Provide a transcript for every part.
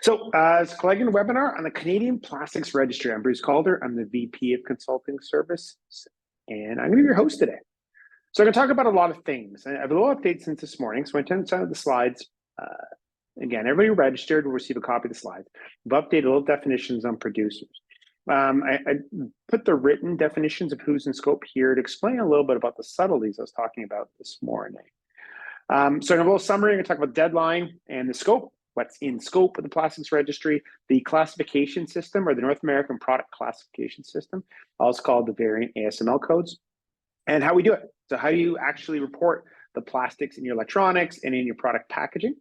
So, it's a Claigan webinar on the Canadian Plastics Registry. I'm Bruce Calder. I'm the VP of Consulting Services, and I'm going to be your host today. So I'm going to talk about a lot of things. I have a little update since this morning. So I intend to send out the slides. Again, everybody registered will receive a copy of the slides. We've updated little definitions on producers. I put the written definitions of who's in scope here to explain a little bit about the subtleties I was talking about this morning. So I'm going to have a little summary. I'm going to talk about deadline and the scope, what's in scope of the Plastics Registry, the classification system, or the North American Product Classification System, also called the variant ASML codes, and how we do it. So how do you actually report the plastics in your electronics and in your product packaging,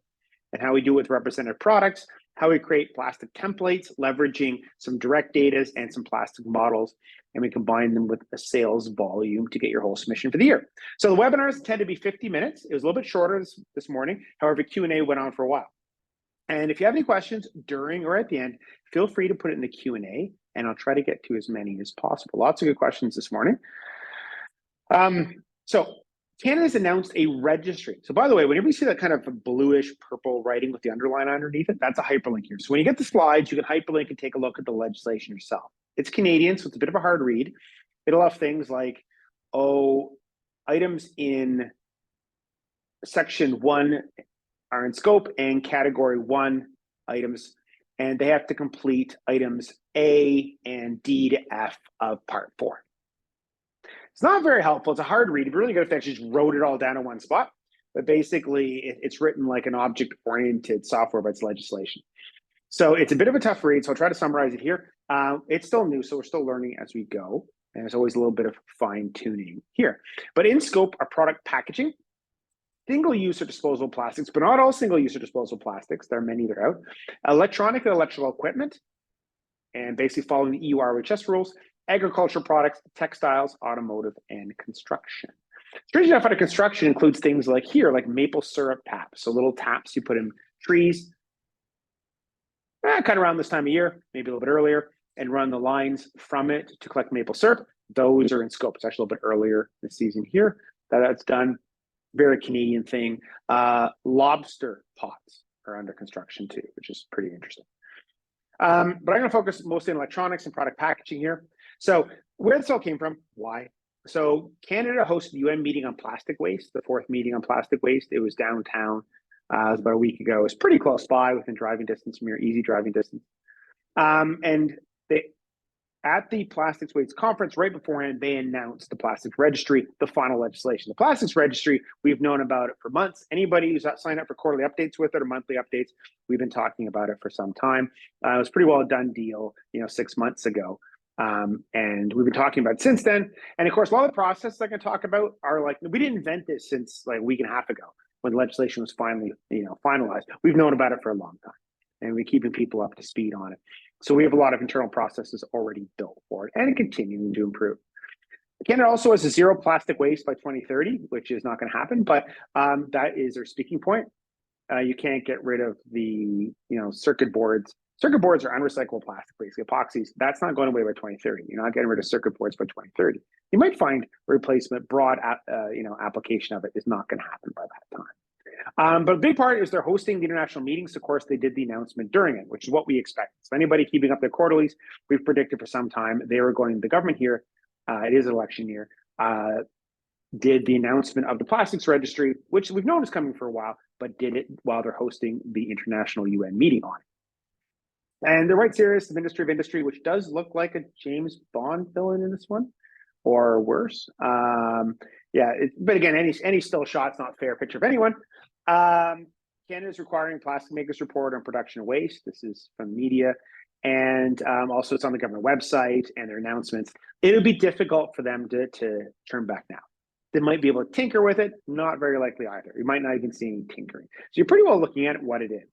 and how we do it with represented products, how we create plastic templates, leveraging some direct data and some plastic models, and we combine them with a sales volume to get your whole submission for the year. So the webinars tend to be 50 minutes. It was a little bit shorter this morning. However, Q&A went on for a while. And if you have any questions during or at the end, feel free to put it in the Q&A, and I'll try to get to as many as possible. Lots of good questions this morning. So Canada's announced a registry. So by the way, whenever you see that kind of bluish purple writing with the underline underneath it, that's a hyperlink here. So when you get the slides, you can hyperlink and take a look at the legislation yourself. It's Canadian, so it's a bit of a hard read. It'll have things like, items in section 1 are in scope and category 1 items, and they have to complete items A and D to F of part 4. It's not very helpful. It's a hard read. It'd be really good if they actually just wrote it all down in one spot. But basically, it's written like an object-oriented software, but it's legislation. So it's a bit of a tough read, so I'll try to summarize it here. It's still new, so we're still learning as we go. And there's always a little bit of fine-tuning here. But in scope are product packaging, single-use or disposable plastics, but not all single-use or disposable plastics. There are many that are out. Electronic and electrical equipment, and basically following the EU RHS rules. Agricultural products, textiles, automotive, and construction. Strange enough, under construction includes things like here, like maple syrup taps. So little taps you put in trees, kind of around this time of year, maybe a little bit earlier, and run the lines from it to collect maple syrup. Those are in scope. It's actually a little bit earlier this season here that's done. Very Canadian thing. Lobster pots are under construction too, which is pretty interesting. But I'm going to focus mostly on electronics and product packaging here. So where this all came from, why? So Canada hosted the UN meeting on plastic waste, the 4th meeting on plastic waste. It was downtown. It was about a week ago. It was pretty close by, within driving distance from here, easy driving distance. And at the Plastics Waste Conference, right beforehand, they announced the Plastics Registry, the final legislation. The Plastics Registry, we've known about it for months. Anybody who's signed up for quarterly updates with it or monthly updates, we've been talking about it for some time. It was pretty well a done deal, 6 months ago. And we've been talking about it since then. And of course, a lot of the processes I can talk about are like, we didn't invent this since like a week and a half ago when the legislation was finally, finalized. We've known about it for a long time, and we're keeping people up to speed on it. So we have a lot of internal processes already built for it and continuing to improve. Canada also has a zero plastic waste by 2030, which is not going to happen, but that is their speaking point. You can't get rid of the circuit boards. Circuit boards are unrecyclable plastic waste, epoxies. That's not going away by 2030. You're not getting rid of circuit boards by 2030. You might find replacement, broad application of it is not going to happen by that time. But a big part is they're hosting the international meetings. Of course, they did the announcement during it, which is what we expect. So anybody keeping up their quarterlies, we've predicted for some time they were going, the government here, it is an election year, did the announcement of the Plastics Registry, which we've known is coming for a while, but did it while they're hosting the international UN meeting on it. And they're right serious, the Ministry of Industry, which does look like a James Bond villain in this one, or worse. But again, any still shot's not a fair picture of anyone. Canada is requiring plastic makers report on production of waste. This is from media. And also it's on the government website and their announcements. It would be difficult for them to turn back now. They might be able to tinker with it, not very likely either. You might not even see any tinkering. So you're pretty well looking at what it is.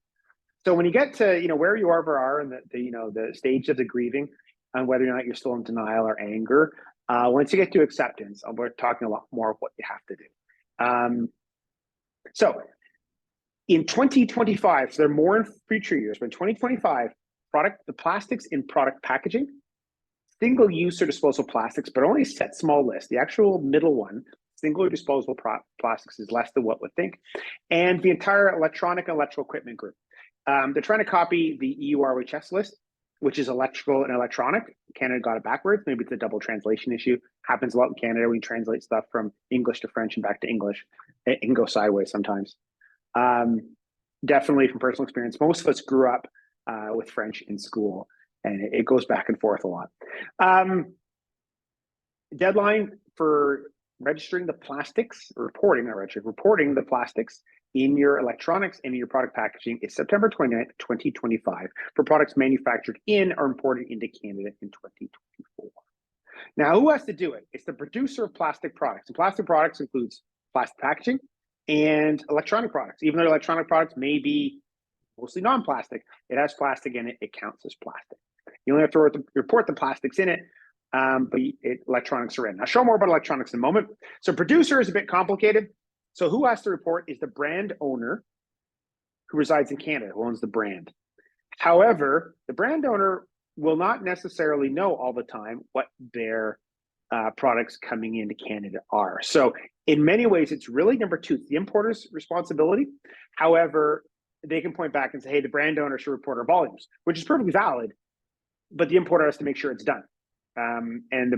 So when you get to where you are in the stage of the grieving on whether or not you're still in denial or anger, once you get to acceptance, we're talking a lot more of what you have to do. So in 2025, so there are more in future years, but in 2025, the plastics in product packaging, single-use or disposable plastics, but only a set small list. The actual middle one, single or disposable plastics, is less than what we think. And the entire electronic and electrical equipment group. They're trying to copy the EU ROHS list, which is electrical and electronic. Canada got it backwards. Maybe it's a double translation issue. Happens a lot in Canada when you translate stuff from English to French and back to English. It can go sideways sometimes. Definitely from personal experience, most of us grew up with French in school, and it goes back and forth a lot. Deadline for registering the plastics, reporting the plastics in your electronics and in your product packaging is September 29th, 2025 for products manufactured in or imported into Canada in 2024. Now, who has to do it? It's the producer of plastic products. And plastic products includes plastic packaging and electronic products. Even though electronic products may be mostly non-plastic, it has plastic in it, it counts as plastic. You only have to report the plastics in it, but electronics are in. I'll show more about electronics in a moment. So producer is a bit complicated. So who has to report is the brand owner who resides in Canada, who owns the brand. However, the brand owner will not necessarily know all the time what their products coming into Canada are. So in many ways, it's really number two, it's the importer's responsibility. However, they can point back and say, hey, the brand owner should report our volumes, which is perfectly valid, but the importer has to make sure it's done. And the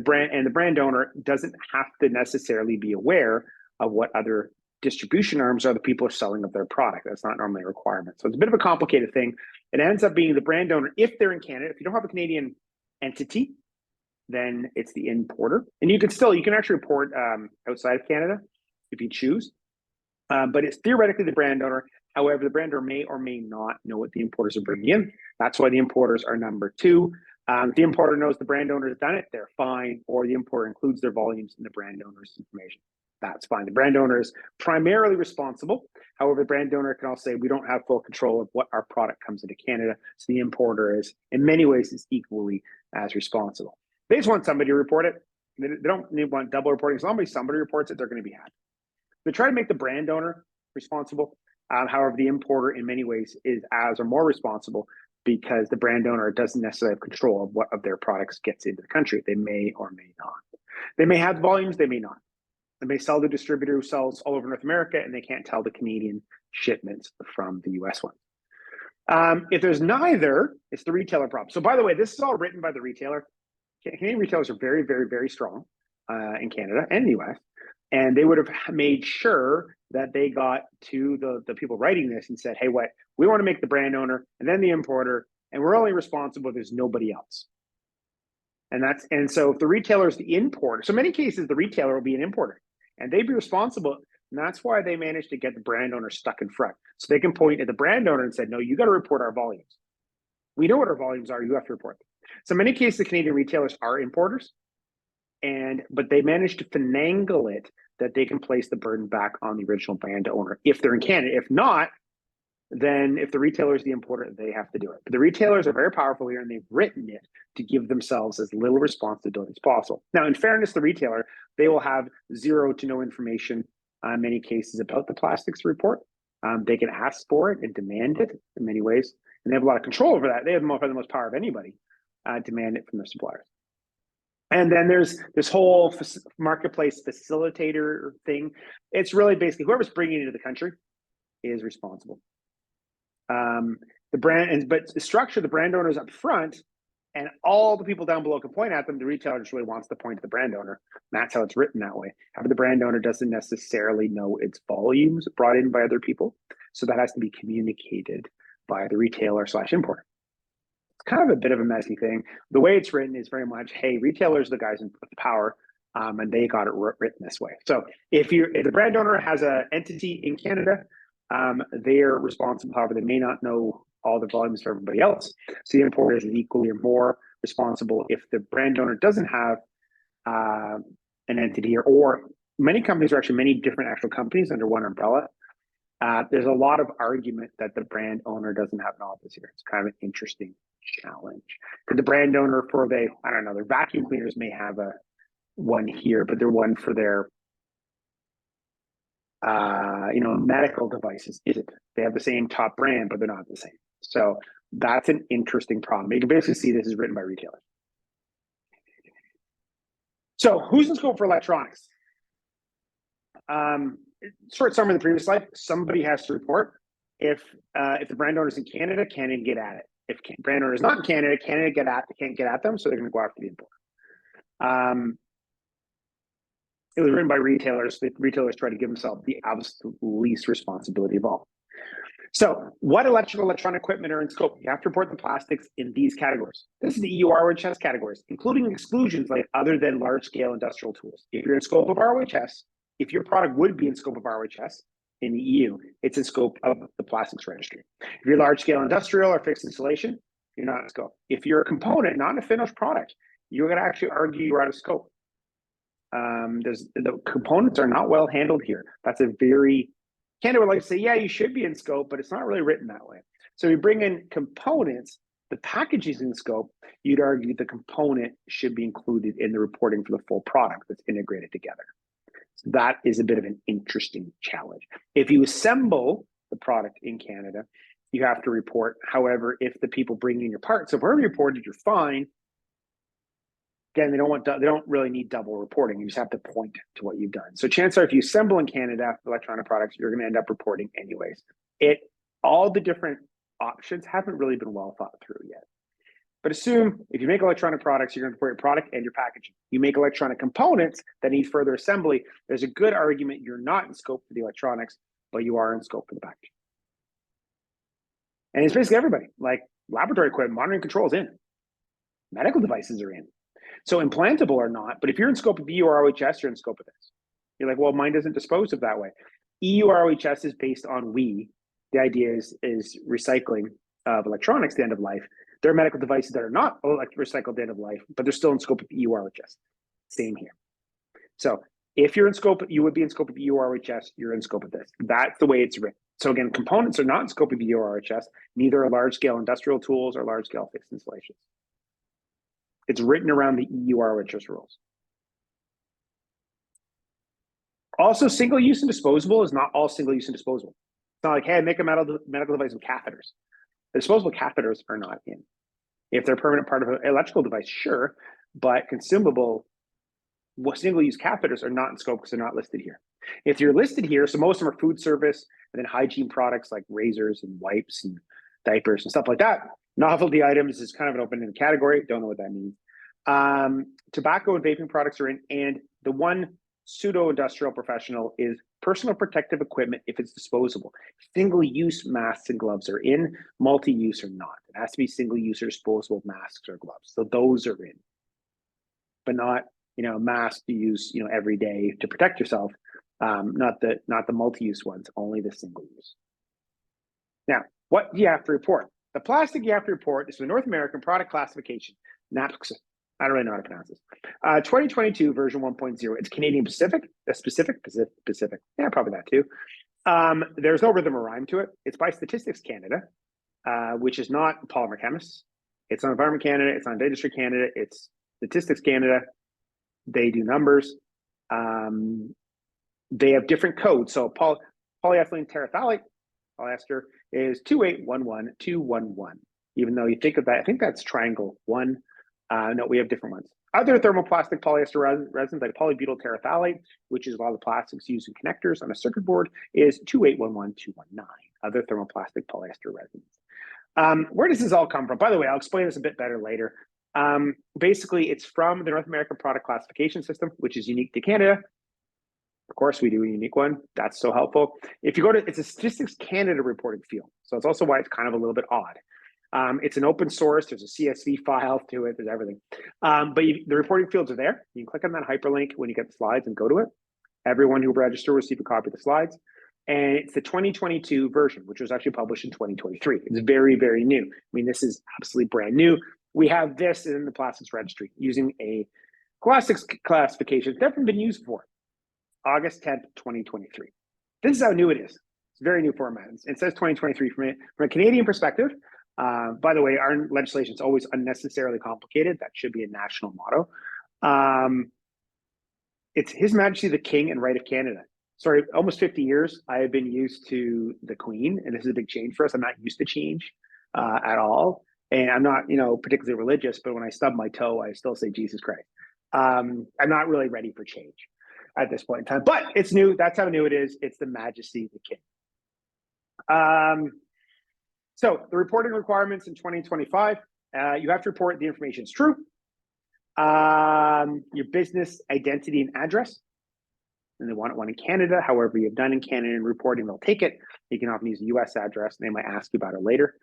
brand owner doesn't have to necessarily be aware of what other distribution arms are the people are selling of their product. That's not normally a requirement. So it's a bit of a complicated thing. It ends up being the brand owner if they're in Canada. If you don't have a Canadian entity, then it's the importer. And you can actually report outside of Canada if you choose. But it's theoretically the brand owner. However, the brand owner may or may not know what the importers are bringing in. That's why the importers are number two. If the importer knows the brand owner has done it, they're fine. Or the importer includes their volumes in the brand owner's information. That's fine. The brand owner is primarily responsible. However, the brand owner can also say, we don't have full control of what our product comes into Canada. So the importer is, in many ways, is equally as responsible. They just want somebody to report it. They don't want double reporting. As long as somebody reports it, they're going to be happy. They try to make the brand owner responsible. However, the importer, in many ways, is as or more responsible because the brand owner doesn't necessarily have control of what of their products gets into the country. They may or may not. They may have volumes, they may not. They may sell to a distributor who sells all over North America, and they can't tell the Canadian shipments from the US one. If there's neither, it's the retailer problem. So by the way, this is all written by the retailer. Canadian retailers are very, very, very strong in Canada and the US. And they would have made sure that they got to the people writing this and said, hey, we want to make the brand owner and then the importer, and we're only responsible if there's nobody else. And so if the retailer is the importer, so in many cases, the retailer will be an importer and they'd be responsible. And that's why they managed to get the brand owner stuck in front. So they can point at the brand owner and say, no, you got to report our volumes. We know what our volumes are. You have to report them. So in many cases, the Canadian retailers are importers, but they managed to finagle it that they can place the burden back on the original brand owner if they're in Canada. If not, then if the retailer is the importer, they have to do it. But the retailers are very powerful here, and they've written it to give themselves as little responsibility as possible. Now, in fairness, the retailer, they will have zero to no information in many cases about the plastics report. They can ask for it and demand it in many ways, and they have a lot of control over that. They have the most power of anybody, demand it from their suppliers. And then there's this whole marketplace facilitator thing. It's really basically whoever's bringing it into the country is responsible. But the structure, the brand owner is up front, and all the people down below can point at them. The retailer just really wants to point to the brand owner. And that's how it's written that way. However, the brand owner doesn't necessarily know its volumes brought in by other people. So that has to be communicated by the retailer / importer. It's kind of a bit of a messy thing. The way it's written is very much, hey, retailers are the guys with the power, and they got it written this way. So if the brand owner has an entity in Canada, they're responsible. However, they may not know all the volumes for everybody else. So the importer is equally or more responsible if the brand owner doesn't have an entity here, or many companies are actually many different actual companies under one umbrella. There's a lot of argument that the brand owner doesn't have an office here. It's kind of an interesting challenge. Because the brand owner for their vacuum cleaners may have one here, but they're one for their medical devices isn't. They have the same top brand, but they're not the same. So that's an interesting problem. You can basically see this is written by retailers. So who's in scope for electronics? Short summary of the previous slide, somebody has to report. If the brand owner's in Canada, Canada get at it. If brand owner's not in Canada, Canada can't get at them, so they're going to go after the importer. It was written by retailers. The retailers try to give themselves the absolute least responsibility of all. So what electronic equipment are in scope? You have to report the plastics in these categories. This is the EU ROHS categories, including exclusions like other than large-scale industrial tools. If you're in scope of ROHS, if your product would be in scope of ROHS in the EU, it's in scope of the Plastics Registry. If you're large-scale industrial or fixed installation, you're not in scope. If you're a component, not a finished product, you're going to actually argue you're out of scope. The components are not well handled here. That's a very Canada would like to say, yeah, you should be in scope, but it's not really written that way. So you bring in components, the packaging is in scope, you'd argue the component should be included in the reporting for the full product that's integrated together. So that is a bit of an interesting challenge. If you assemble the product in Canada, you have to report. However, if the people bring in your parts, so if we're reported, you're fine. Again, they don't really need double reporting. You just have to point to what you've done. So chances are, if you assemble in Canada electronic products, you're going to end up reporting anyways. All the different options haven't really been well thought through yet. But assume if you make electronic products, you're going to report your product and your packaging. You make electronic components that need further assembly. There's a good argument you're not in scope for the electronics, but you are in scope for the packaging. And it's basically everybody, like laboratory equipment, monitoring controls in, medical devices are in. So implantable or not, but if you're in scope of EU ROHS, you're in scope of this. You're like, well, mine doesn't dispose of that way. EU ROHS is based on we. The idea is recycling of electronics at the end of life. There are medical devices that are not recycled at the end of life, but they're still in scope of EU ROHS. Same here. So if you're in scope, you would be in scope of EU ROHS, you're in scope of this. That's the way it's written. So again, components are not in scope of EU ROHS, neither are large-scale industrial tools or large-scale fixed installations. It's written around the EU ROHS rules. Also, single-use and disposable is not all single-use and disposable. It's not like, hey, I make a medical device with catheters. The disposable catheters are not in. If they're a permanent part of an electrical device, sure, but consumable single-use catheters are not in scope because they're not listed here. If you're listed here, so most of them are food service and then hygiene products like razors and wipes and diapers and stuff like that. Novelty items is kind of an open-ended category. Don't know what that means. Tobacco and vaping products are in, and the one pseudo-industrial professional is personal protective equipment if it's disposable. Single-use masks and gloves are in, multi-use or not. It has to be single-use or disposable masks or gloves. So those are in, but not masks you use every day to protect yourself. Not the multi-use ones, only the single-use. Now, what do you have to report? The plastic you have to report is the North American Product Classification, NAPCS. I don't really know how to pronounce this. 2022 version 1.0. It's Canadian Pacific. Pacific. Yeah, probably that too. There's no rhythm or rhyme to it. It's by Statistics Canada, which is not Polymer Chemists. It's on Environment Canada. It's on Industry Canada. It's Statistics Canada. They do numbers. They have different codes. So polyethylene terephthalate, polyester, is 2811211. Even though you think of that, I think that's triangle 1. No, we have different ones. Other thermoplastic polyester resins like polybutyl terephthalate, which is a lot of the plastics used in connectors on a circuit board, is 2811219. Other thermoplastic polyester resins. Where does this all come from? By the way, I'll explain this a bit better later. Basically, it's from the North American Product Classification System, which is unique to Canada. Of course, we do a unique one. That's so helpful. If you go to, it's a Statistics Canada reporting field. So it's also why it's kind of a little bit odd. It's an open source. There's a CSV file to it. There's everything. But the reporting fields are there. You can click on that hyperlink when you get the slides and go to it. Everyone who registered will receive a copy of the slides. And it's the 2022 version, which was actually published in 2023. It's very, very new. I mean, this is absolutely brand new. We have this in the Plastics Registry using a plastics classification that's never been used before. August 10th, 2023. This is how new it is. It's a very new format. It says 2023 from a Canadian perspective. By the way, our legislation is always unnecessarily complicated. That should be a national motto. It's His Majesty the King and Right of Canada. Sorry, almost 50 years, I have been used to the Queen, and this is a big change for us. I'm not used to change at all. And I'm not, particularly religious, but when I stub my toe, I still say Jesus Christ. I'm not really ready for change at this point in time, but it's new. That's how new it is. It's the Majesty the King. So the reporting requirements in 2025, you have to report the information is true, your business identity and address, and they want one in Canada. However, you've done in Canada and reporting, they'll take it. You can often use a US address, and they might ask you about it later.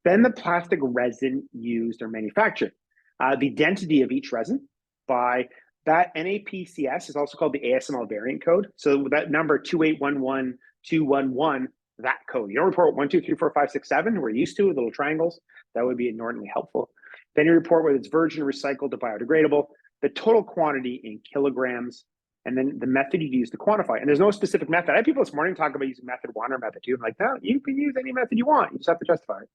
Then the plastic resin used or manufactured. The identity of each resin by that NAPCS is also called the ASML variant code. So that number 2811211, that code. You don't report 1, 2, 3, 4, 5, 6, 7. We're used to little triangles. That would be inordinately helpful. Then you report whether it's virgin, recycled, or biodegradable, the total quantity in kilograms, and then the method you use to quantify. And there's no specific method. I had people this morning talk about using method 1 or method 2. I'm like, no, you can use any method you want. You just have to justify it.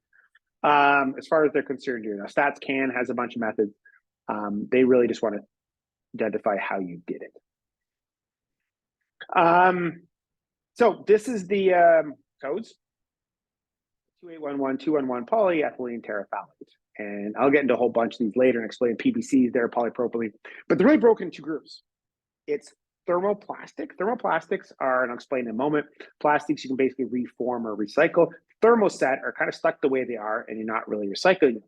As far as they're concerned here. Now, StatsCan has a bunch of methods. They really just want to identify how you did it. So this is the codes. 2811211 polyethylene terephthalate. And I'll get into a whole bunch of these later and explain PVCs there, polypropylene. But they're really broken into 2 groups. It's thermoplastic. Thermoplastics are, and I'll explain in a moment, plastics you can basically reform or recycle. Thermoset are kind of stuck the way they are, and you're not really recycling them.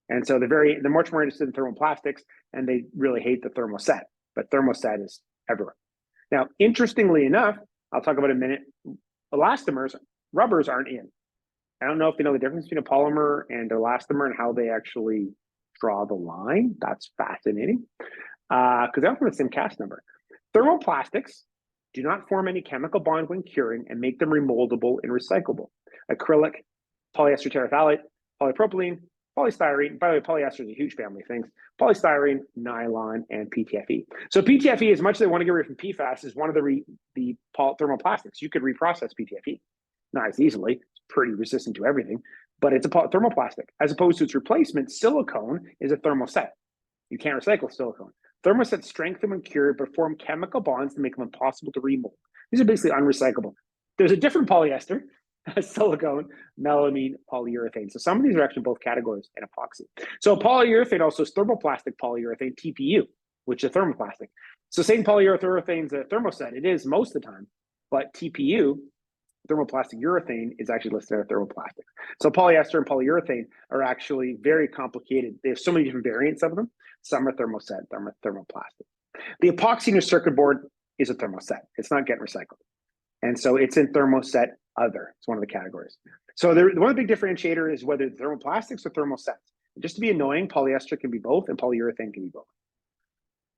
And so they're much more interested in thermoplastics, and they really hate the thermoset. But thermoset is everywhere. Now, interestingly enough, I'll talk about in a minute, elastomers, rubbers aren't in. I don't know if you know the difference between a polymer and elastomer and how they actually draw the line. That's fascinating because they often have the same cast number. Thermoplastics do not form any chemical bond when curing and make them remoldable and recyclable. Acrylic, polyester terephthalate, polypropylene, polystyrene. By the way, polyester is a huge family of things. Polystyrene, nylon, and PTFE. So PTFE, as much as they want to get rid of from PFAS, is one of the thermoplastics. You could reprocess PTFE, not as easily. It's pretty resistant to everything, but it's a thermoplastic. As opposed to its replacement, silicone is a thermoset. You can't recycle silicone. Thermosets strengthen when cured, but form chemical bonds to make them impossible to remold. These are basically unrecyclable. There's a different polyester, silicone, melamine, polyurethane. So some of these are actually both categories in epoxy. So polyurethane also is thermoplastic polyurethane, TPU, which is a thermoplastic. So saying polyurethane is a thermoset, it is most of the time, but TPU, thermoplastic urethane, is actually listed as thermoplastic. So polyester and polyurethane are actually very complicated. They have so many different variants of them. Some are thermoset, some are thermoplastic. The epoxy in your circuit board is a thermoset. It's not getting recycled. And so it's in thermoset other. It's one of the categories. So one of the big differentiator is whether it's thermoplastics or thermosets. Just to be annoying, polyester can be both and polyurethane can be both.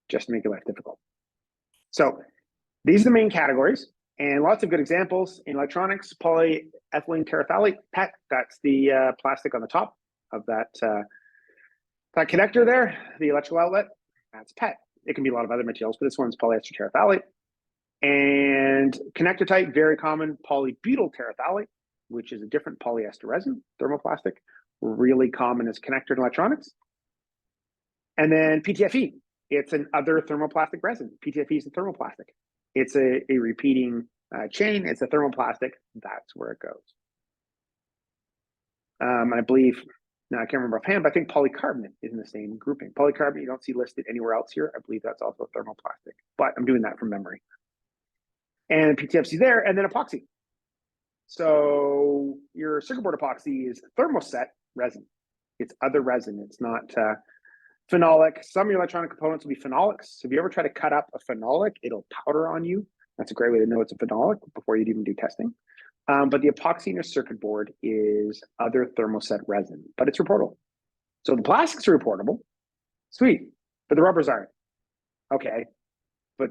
Just to make your life difficult. So these are the main categories. And lots of good examples in electronics, polyethylene terephthalate, PET, that's the plastic on the top of that connector there, the electrical outlet, that's PET. It can be a lot of other materials, but this one's polyester terephthalate. And connector type, very common, polybutyl terephthalate, which is a different polyester resin, thermoplastic, really common as connector in electronics. And then PTFE, it's an other thermoplastic resin. PTFE is a thermoplastic. It's a repeating chain. It's a thermoplastic. That's where it goes. I believe, now I can't remember offhand, but I think polycarbonate is in the same grouping. Polycarbonate you don't see listed anywhere else here. I believe that's also a thermoplastic, but I'm doing that from memory. And PTFE there, and then epoxy. So your circuit board epoxy is thermoset resin. It's other resin. It's not phenolic. Some of your electronic components will be phenolics. So if you ever try to cut up a phenolic, it'll powder on you. That's a great way to know it's a phenolic before you'd even do testing. But the epoxy in your circuit board is other thermoset resin, but it's reportable. So the plastics are reportable, sweet, but the rubbers aren't. Okay, but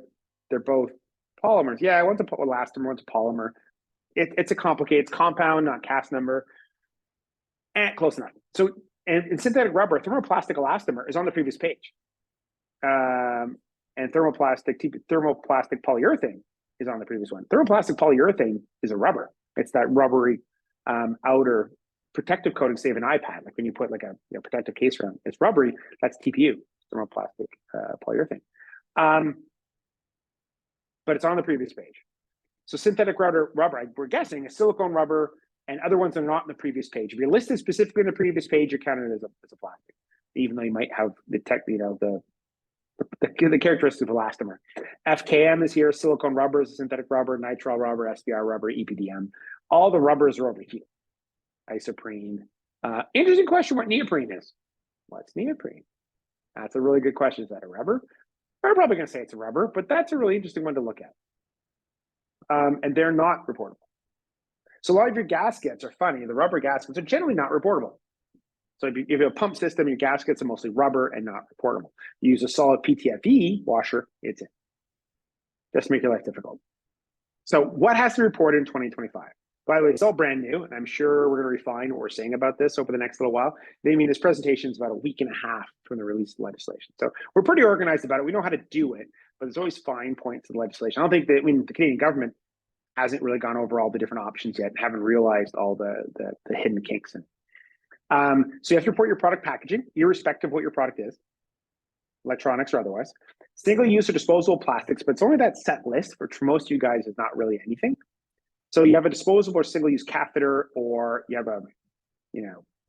they're both polymers. Yeah, one's a elastomer, one's a polymer. It's a complicated, it's compound, not cast number. Close enough. So and in synthetic rubber, thermoplastic elastomer is on the previous page. And thermoplastic polyurethane is on the previous one. Thermoplastic polyurethane is a rubber. It's that rubbery outer protective coating, say of an iPad, like when you put like a protective case around. It's rubbery. That's TPU, thermoplastic polyurethane. But it's on the previous page. So synthetic rubber, we're guessing, a silicone rubber, and other ones are not in the previous page. If you're listed specifically in the previous page, you're counted as a plastic, even though you might have the characteristics of elastomer. FKM is here, silicone rubber is a synthetic rubber, nitrile rubber, SBR rubber, EPDM All the rubbers are over here. Isoprene. Interesting question what neoprene is. What's neoprene? That's a really good question. Is that a rubber? I'm probably going to say it's a rubber, but that's a really interesting one to look at. And they're not reportable. So a lot of your gaskets are funny. The rubber gaskets are generally not reportable. So if you have a pump system, your gaskets are mostly rubber and not reportable. You use a solid PTFE washer, it's in. Just make your life difficult. So what has to be reported in 2025? By the way, it's all brand new, and I'm sure we're going to refine what we're saying about this over the next little while. I mean, this presentation is about a week and a half from the release of legislation. So we're pretty organized about it. We know how to do it, but there's always fine points of the legislation. I don't think that, the Canadian government hasn't really gone over all the different options yet and haven't realized all the hidden kinks in it. So you have to report your product packaging, irrespective of what your product is, electronics or otherwise. Single-use or disposable plastics, but it's only that set list, which for most of you guys is not really anything. So you have a disposable or single-use catheter, or you have a,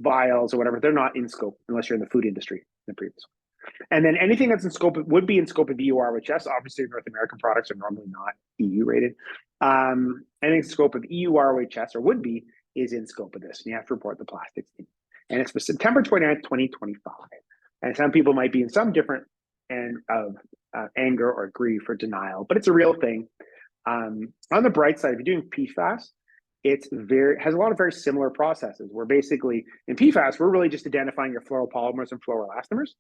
vials or whatever. They're not in scope unless you're in the food industry. The previous one. And then anything that's in scope would be in scope of EU ROHS. Obviously, North American products are normally not EU rated. Anything in scope of EU ROHS or would be is in scope of this, and you have to report the plastics in. And it's for September 29th, 2025. And some people might be in some different end of anger or grief or denial, but it's a real thing. On the bright side, if you're doing PFAS, it has a lot of very similar processes where basically in PFAS, we're really just identifying your fluoropolymers and fluoroelastomers.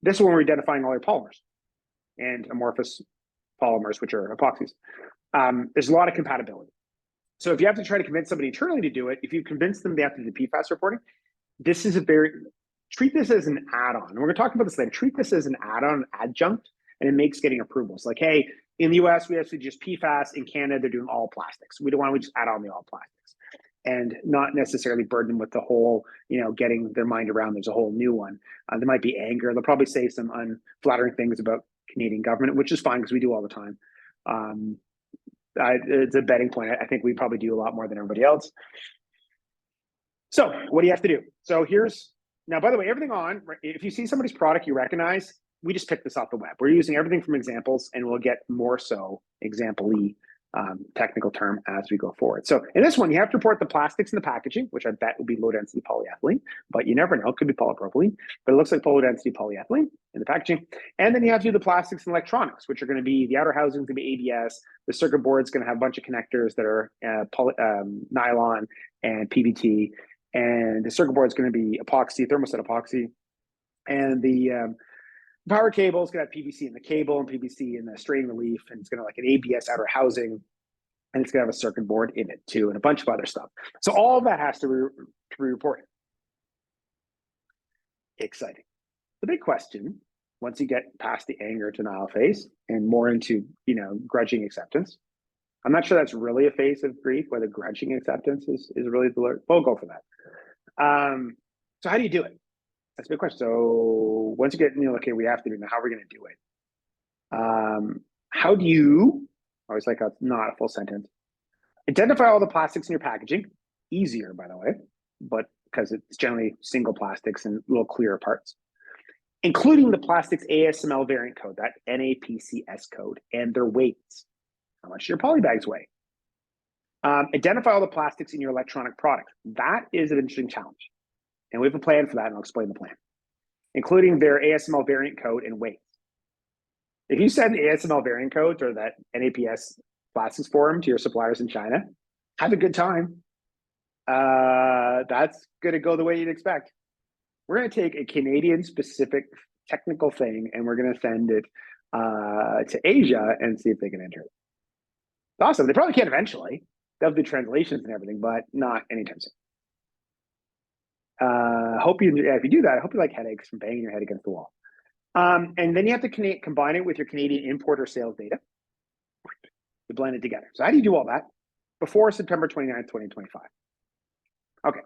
This one, we're identifying all your polymers and amorphous polymers, which are epoxies. There's a lot of compatibility. So if you have to try to convince somebody internally to do it, if you convince them they have to do the PFAS reporting, this is treat this as an add-on. And we're going to talk about this later. Treat this as an add-on, adjunct, and it makes getting approvals. Like, hey, in the US, we have to just PFAS. In Canada, they're doing all plastics. We don't want to just add on the all plastics and not necessarily burden them with the whole, getting their mind around there's a whole new one. There might be anger. They'll probably say some unflattering things about Canadian government, which is fine because we do all the time. It's a betting point. I think we probably do a lot more than everybody else. So what do you have to do? So now, by the way, everything if you see somebody's product you recognize, we just picked this off the web. We're using everything from examples, and we'll get more so example-y technical term as we go forward. So in this one, you have to report the plastics in the packaging, which I bet will be low-density polyethylene, but you never know. It could be polypropylene, but it looks like low-density polyethylene in the packaging. And then you have to do the plastics and electronics, which are going to be the outer housing is going to be ABS. The circuit board is going to have a bunch of connectors that are nylon and PVT. And the circuit board is going to be epoxy, thermoset epoxy. And the power cable is going to have PVC in the cable and PVC in the strain relief. And it's going to have like an ABS outer housing. And it's going to have a circuit board in it too, and a bunch of other stuff. So all of that has to be reported. Exciting. The big question, once you get past the anger denial phase and more into, grudging acceptance, I'm not sure that's really a phase of grief, whether grudging acceptance is really the word. We'll go for that. So how do you do it? That's a big question. So once you get, okay, we have to do it. Now, how are we going to do it? How do you, I always like not a full sentence, identify all the plastics in your packaging? Easier, by the way, but because it's generally single plastics and little clearer parts, including the plastics ASML variant code, that NAPCS code, and their weights. How much your polybags weigh? Identify all the plastics in your electronic product. That is an interesting challenge. And we have a plan for that, and I'll explain the plan, including their ASML variant code and weights. If you send the ASML variant codes or that NAPS plastics form to your suppliers in China, have a good time. That's going to go the way you'd expect. We're going to take a Canadian-specific technical thing, and we're going to send it to Asia and see if they can enter it. It's awesome. They probably can eventually. They'll do translations and everything, but not anytime soon. If you do that, I hope you like headaches from banging your head against the wall. And then you have to combine it with your Canadian import or sales data to blend it together. So how do you do all that before September 29th, 2025? Okay.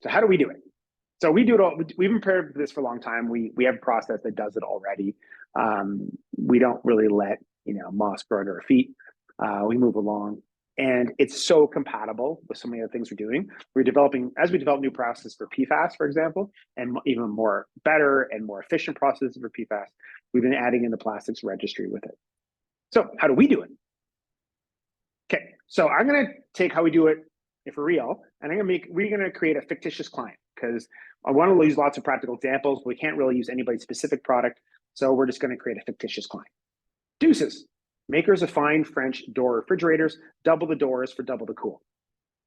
So how do we do it? So we do it all. We've been prepared for this for a long time. We have a process that does it already. We don't really let moss grow under our feet. We move along. And it's so compatible with so many other things we're doing. As we develop new processes for PFAS, for example, and even more better and more efficient processes for PFAS, we've been adding in the plastics registry with it. So how do we do it? Okay, So I'm going to take how we do it for real, and we're going to create a fictitious client because I want to use lots of practical examples. But we can't really use anybody's specific product. So we're just going to create a fictitious client. Deuces, makers of fine French door refrigerators, double the doors for double the cool.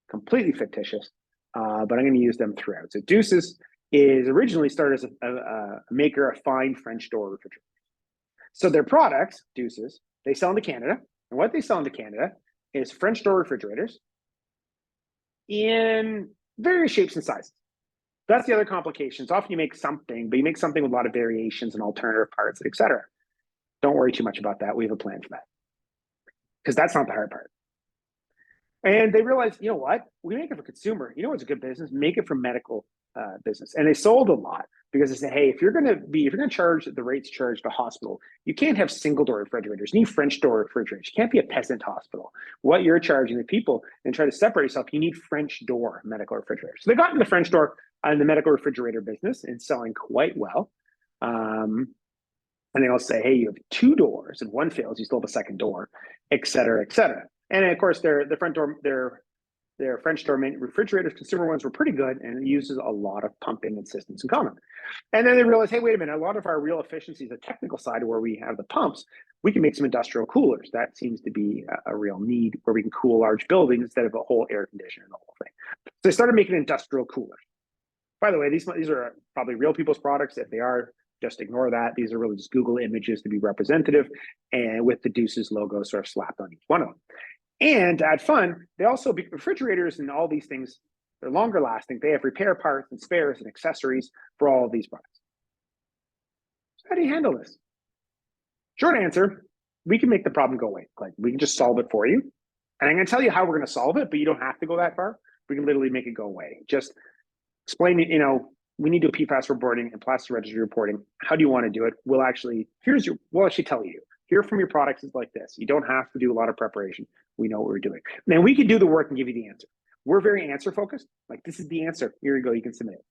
Completely fictitious, but I'm going to use them throughout. So Deuces is originally started as a maker of fine French door refrigerators. So their products, Deuces, they sell into Canada. And what they sell into Canada is French door refrigerators in various shapes and sizes. That's the other complications. Often you make something, but you make something with a lot of variations and alternative parts, et cetera. Don't worry too much about that. We have a plan for that. Because that's not the hard part. And they realized, you know what? We make it for consumer. You know what's a good business? Make it for medical business. And they sold a lot because they said, hey, if you're going to charge the rates charged to hospital, you can't have single door refrigerators. You need French door refrigerators. You can't be a peasant hospital. What you're charging the people and try to separate yourself, you need French door medical refrigerators. So they got into the French door and the medical refrigerator business and selling quite well. And they'll say, hey, you have two doors and one fails, you still have a second door, et cetera, et cetera. And of course, their French door refrigerators, consumer ones, were pretty good, and it uses a lot of pumping and systems in common. And then they realized, hey, wait a minute, a lot of our real efficiency is the technical side where we have the pumps. We can make some industrial coolers. That seems to be a real need where we can cool large buildings instead of a whole air conditioner and the whole thing. So they started making industrial coolers. By the way, these are probably real people's products. If they are, just ignore that. These are really just Google images to be representative, and with the Deuces logo sort of slapped on each one of them. And to add fun, they also, refrigerators and all these things, they're longer lasting. They have repair parts and spares and accessories for all of these products. So how do you handle this? Short answer, we can make the problem go away. Like, we can just solve it for you. And I'm going to tell you how we're going to solve it, but you don't have to go that far. We can literally make it go away. Just explain it, we need to do PFAS reporting and plastic registry reporting. How do you want to do it? We'll actually tell you. Here from your products is like this. You don't have to do a lot of preparation. We know what we're doing. Then we can do the work and give you the answer. We're very answer focused. Like, this is the answer. Here you go. You can submit it.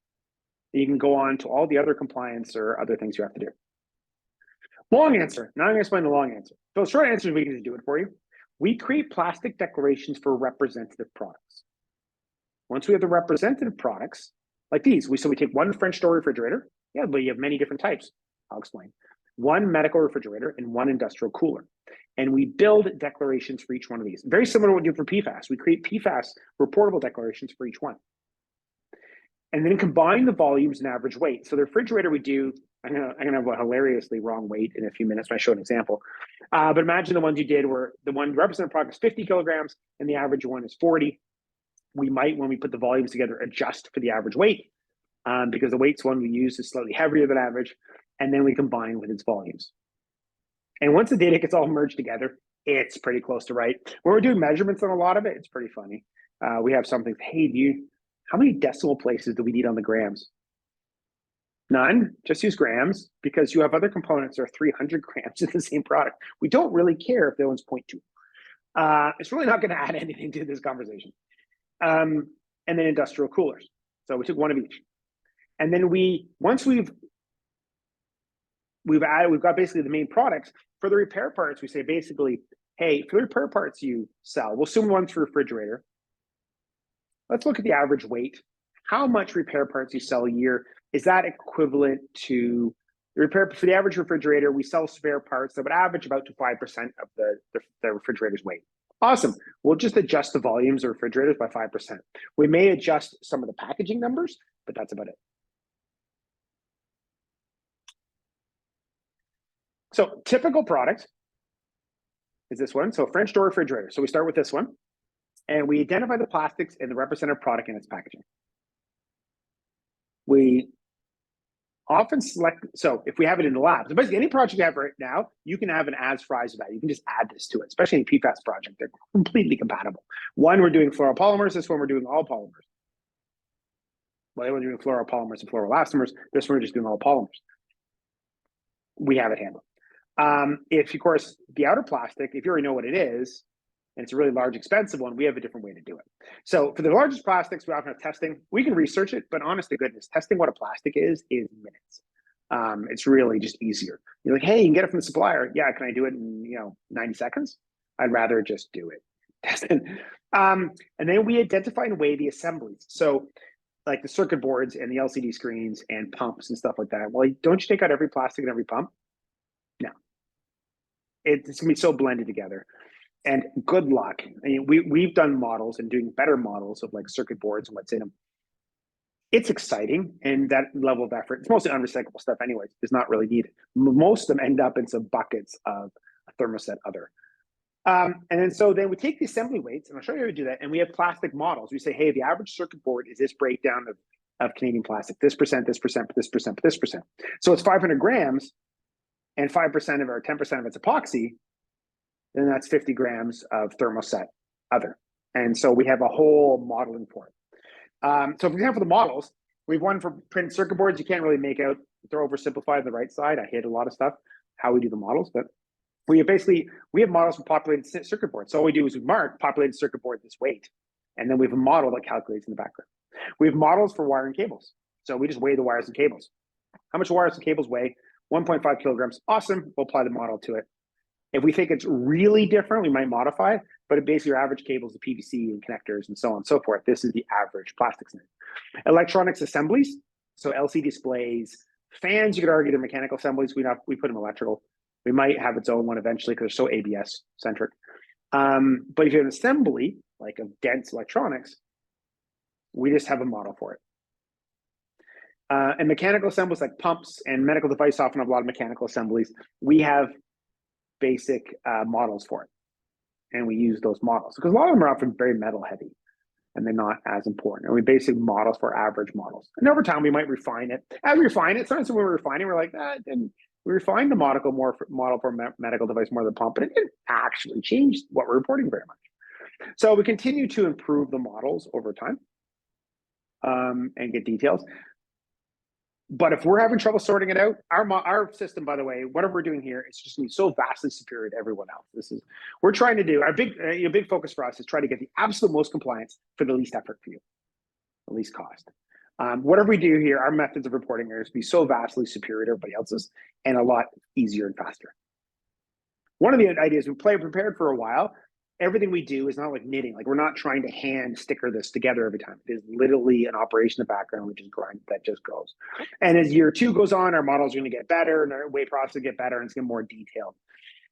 And you can go on to all the other compliance or other things you have to do. Long answer. Now I'm going to explain the long answer. So the short answer is we can just do it for you. We create plastic declarations for representative products. Once we have the representative products, like these, we take one French door refrigerator. Yeah, but you have many different types. I'll explain. One medical refrigerator and one industrial cooler. And we build declarations for each one of these. Very similar to what we do for PFAS. We create PFAS reportable declarations for each one. And then combine the volumes and average weight. So the refrigerator we do, I'm gonna have a hilariously wrong weight in a few minutes when I show an example. But imagine the ones you did were the one representative product is 50 kilograms and the average one is 40. We might, when we put the volumes together, adjust for the average weight because the weights one we use is slightly heavier than average. And then we combine with its volumes. And once the data gets all merged together, it's pretty close to right. When we're doing measurements on a lot of it, it's pretty funny. We have something, hey, how many decimal places do we need on the grams? None, just use grams because you have other components that are 300 grams in the same product. We don't really care if the one's 0.2. It's really not gonna add anything to this conversation. And then industrial coolers. So we took one of each. And then once we've got basically the main products. For the repair parts, we say basically, hey, for the repair parts you sell, we'll assume one's for refrigerator. Let's look at the average weight. How much repair parts you sell a year? Is that equivalent to the repair for the average refrigerator? We sell spare parts that would average about to 5% of the refrigerator's weight. Awesome. We'll just adjust the volumes of refrigerators by 5%. We may adjust some of the packaging numbers, but that's about it. So typical product is this one. So French door refrigerator. So we start with this one and we identify the plastics and the representative product in its packaging. We often select, so if we have it in the lab, so basically any project you have right now, you can have an as fries value. You can just add this to it, especially in a PFAS project. They're completely compatible. One, we're doing fluoropolymers. This one, we're doing all polymers. Well, we're doing fluoropolymers and fluoroelastomers. This one, we're just doing all polymers. We have it handled. If, of course, the outer plastic, if you already know what it is, and it's a really large, expensive one, we have a different way to do it. So for the largest plastics, we often have testing. We can research it, but honest to goodness, testing what a plastic is minutes. It's really just easier. You're like, hey, you can get it from the supplier. Yeah, can I do it in 90 seconds? I'd rather just do it. And then we identify and weigh the assemblies. So like the circuit boards and the LCD screens and pumps and stuff like that. Well, don't you take out every plastic in every pump? No. It's gonna be so blended together. And good luck. I mean, we've done models and doing better models of like circuit boards and what's in them. It's exciting, and that level of effort, it's mostly unrecyclable stuff anyways, is not really needed. Most of them end up in some buckets of a thermoset other. And then we take the assembly weights, and I'll show you how to do that, and we have plastic models. We say, hey, the average circuit board is this breakdown of Canadian plastic, this percent, this percent, this percent, this percent. So it's 500 grams, and 5% of it or 10% of it's epoxy, then that's 50 grams of thermoset other. And so we have a whole modeling for it. So for example, the models, we've one for printed circuit boards. You can't really make out, they're oversimplified on the right side. I hit a lot of stuff, how we do the models, but we have models for populated circuit boards. So all we do is we mark populated circuit board this weight, and then we have a model that calculates in the background. We have models for wire and cables. So we just weigh the wires and cables. How much wires and cables weigh? 1.5 kilograms. Awesome. We'll apply the model to it. If we think it's really different, we might modify, but basically your average cables, the PVC and connectors and so on and so forth. This is the average plastics. Electronics assemblies. So LCD displays, fans, you could argue they're mechanical assemblies. We put them electrical. We might have its own one eventually because they're so ABS centric. But if you have an assembly, like of dense electronics, we just have a model for it. And mechanical assemblies like pumps and medical device often have a lot of mechanical assemblies. We have basic models for it. And we use those models because a lot of them are often very metal heavy and they're not as important. And we basically models for average models. And over time, we might refine it. As we refine it, sometimes when we're refining, we're like, and we refined the model for medical device more than pump, but it didn't actually change what we're reporting very much. So we continue to improve the models over time and get details. But if we're having trouble sorting it out, our system, by the way, whatever we're doing here, it's just going to be so vastly superior to everyone else. We're trying to do our big focus for us is try to get the absolute most compliance for the least effort for you, the least cost. Whatever we do here, our methods of reporting are to be so vastly superior to everybody else's and a lot easier and faster. One of the ideas we prepared for a while. Everything we do is not like knitting. Like we're not trying to hand sticker this together every time. It is literally an operation in the background, which is grind that just goes. And as year 2 goes on, our models are going to get better and our weight process will get better and it's going to get more detailed